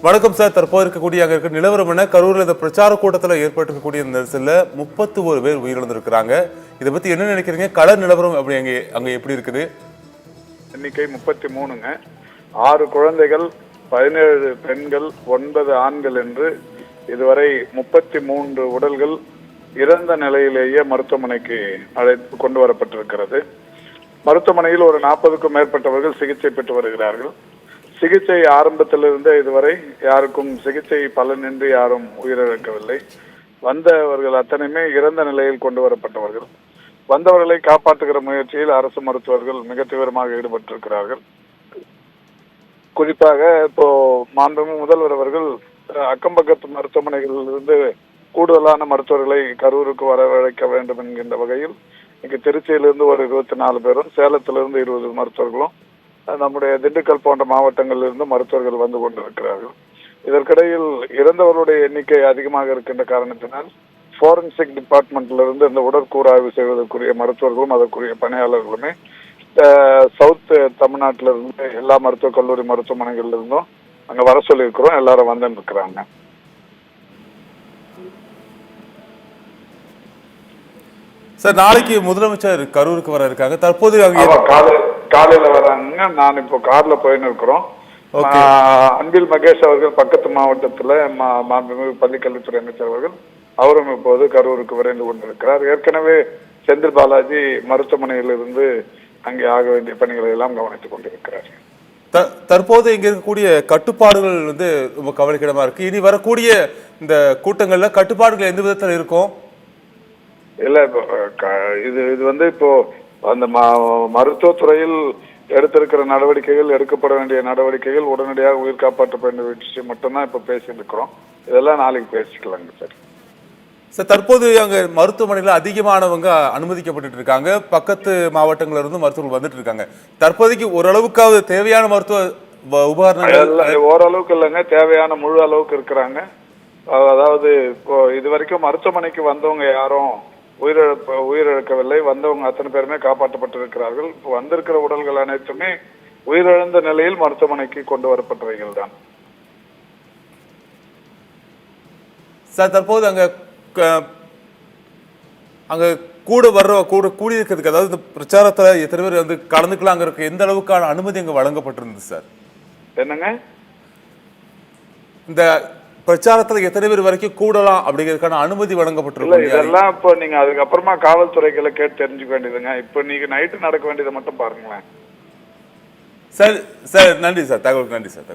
வணக்கம் சார். தற்போது இருக்கக்கூடிய அங்க இருக்க நிலவரம் என்ன? கரூர்ல இந்த பிரச்சார கூட்டத்தில் ஏற்பட்டிருக்கக்கூடிய நெரிசல்ல 31 பேர் உயிரிழந்திருக்கிறாங்க. இதை பத்தி என்ன நினைக்கிறீங்க? கள நிலவரம் அப்படி அங்க எப்படி இருக்குது? எண்ணிக்கை 33ங்க. 6 குழந்தைகள், 17 பெண்கள், 9 ஆண்கள் என்று இதுவரை 33 உடல்கள் இறந்த நிலையிலேயே மருத்துவமனைக்கு அழைத்து கொண்டு வரப்பட்டிருக்கிறது. மருத்துவமனையில் ஒரு 40க்கும் மேற்பட்டவர்கள் சிகிச்சை பெற்று வருகிறார்கள். சிகிச்சை ஆரம்பத்திலிருந்தே இதுவரை யாருக்கும் சிகிச்சை பலனின்றி யாரும் உயிரிழக்கவில்லை. வந்தவர்கள் அத்தனையுமே இறந்த நிலையில் கொண்டு வரப்பட்டவர்கள். வந்தவர்களை காப்பாற்றுகிற முயற்சியில் அரசு மருத்துவர்கள் மிக தீவிரமாக ஈடுபட்டிருக்கிறார்கள். குறிப்பாக இப்போ மாண்புமிகு முதல்வர் அவர்கள் அக்கம்பக்கத்து மருத்துவமனைகளிலிருந்து கூடுதலான மருத்துவர்களை கரூருக்கு வரவழைக்க வேண்டும் என்கின்ற வகையில் இங்கு திருச்சியிலிருந்து ஒரு 24 பேரும், சேலத்திலிருந்து 20 மருத்துவர்களும், நம்முடைய திண்டுக்கல் போன்ற மாவட்டங்களிலிருந்து மருத்துவர்கள் வந்து கொண்டிருக்கிறார்கள். இதற்கிடையில் இறந்தவர்களுடைய எண்ணிக்கை அதிகமாக இருக்கின்ற காரணத்தினால் போரன்சிக் டிபார்ட்மெண்ட்ல இருந்து இந்த உடற்கூறாய்வு செய்வதற்குரிய மருத்துவர்களும் அதற்குரிய பணியாளர்களுமே சவுத் தமிழ்நாட்டில இருந்து எல்லா மருத்துவக் கல்லூரி மருத்துவமனைகள்ல இருந்தும் அங்க வர சொல்லியிருக்கிறோம். எல்லாரும் வந்து இருக்கிறாங்க. சார், நாளைக்கு முதலமைச்சர் கரூருக்கு வர இருக்காங்க. தற்போது காலையில வராங்க. நான் இப்போ கார்ல போயின்னு இருக்கிறோம். அன்பில் மகேஷ் அவர்கள் பக்கத்து மாவட்டத்துல மாண்புமிகு பள்ளிக்கல்வித்துறை அமைச்சர் அவர்கள் அவரும் இப்போது கரூருக்கு விரைந்து கொண்டிருக்கிறார். ஏற்கனவே செந்தில் பாலாஜி மருத்துவமனையிலிருந்து அங்கே ஆக வேண்டிய பணிகளை எல்லாம் கவனித்துக் கொண்டிருக்கிறார். தற்போது இங்க இருக்கக்கூடிய கட்டுப்பாடுகள் ரொம்ப கவலைக்கிடமா இருக்கு. இனி வரக்கூடிய இந்த கூட்டங்கள்ல கட்டுப்பாடுகள் எந்த விதத்தில் இருக்கும்? இல்ல, இது இப்போ அந்த மருத்துவத்துறையில் எடுத்திருக்கிற நடவடிக்கைகள், எடுக்கப்பட வேண்டிய நடவடிக்கைகள், உடனடியாக உயிர் காப்பாற்ற வேண்டிய விஷயம் மட்டும்தான் இப்ப பேசிட்டு இருக்கிறோம். இதெல்லாம் நாளைக்கு பேசிக்கலாங்க சார். சார், தற்போது அங்க மருத்துவமனையில அதிகமானவங்க அனுமதிக்கப்பட்டு இருக்காங்க. பக்கத்து மாவட்டங்கள்ல இருந்து மருத்துவர்கள் வந்துட்டு இருக்காங்க. தற்போதைக்கு ஓரளவுக்காவது தேவையான மருத்துவ உபகரணங்கள் ஓரளவுக்கு இல்லைங்க, தேவையான முழு அளவுக்கு இருக்கிறாங்க. அதாவது இப்போ இது வரைக்கும் மருத்துவமனைக்கு வந்தவங்க யாரும் உயிரிழக்கவில்லை. வந்தவங்க அத்தனை பேருமே காப்பாற்றப்பட்டிருக்கிறார்கள். இப்போ வந்திருக்கிற உடல்கள் அனைத்துமே உயிரிழந்த நிலையில் மருத்துவமனைக்கு கொண்டு வரப்பட்டவைகள் தான். சார், தற்போது அங்க கூடியிருக்கிறதுக்கு, அதாவது இந்த பிரச்சாரத்துல எத்தனை பேர் கலந்துக்கலாம் இருக்கு, எந்த அளவுக்கான அனுமதி அங்க வழங்கப்பட்டிருந்தது சார்? என்னங்க, இந்த பிரச்சாரத்துல எத்தனை பேர் வரைக்கும் கூடலாம் அப்படிங்கிறதுக்கான அனுமதி வழங்கப்பட்டிருக்கு? இதெல்லாம் இப்போ நீங்க அதுக்கப்புறமா காவல்துறைகளை கேட்டு தெரிஞ்சுக்க வேண்டியதுங்க. இப்போ நீங்க நைட்டு நடக்க வேண்டியதை மட்டும் பாருங்களேன். சார். நன்றி சார், தகவலுக்கு நன்றி சார்.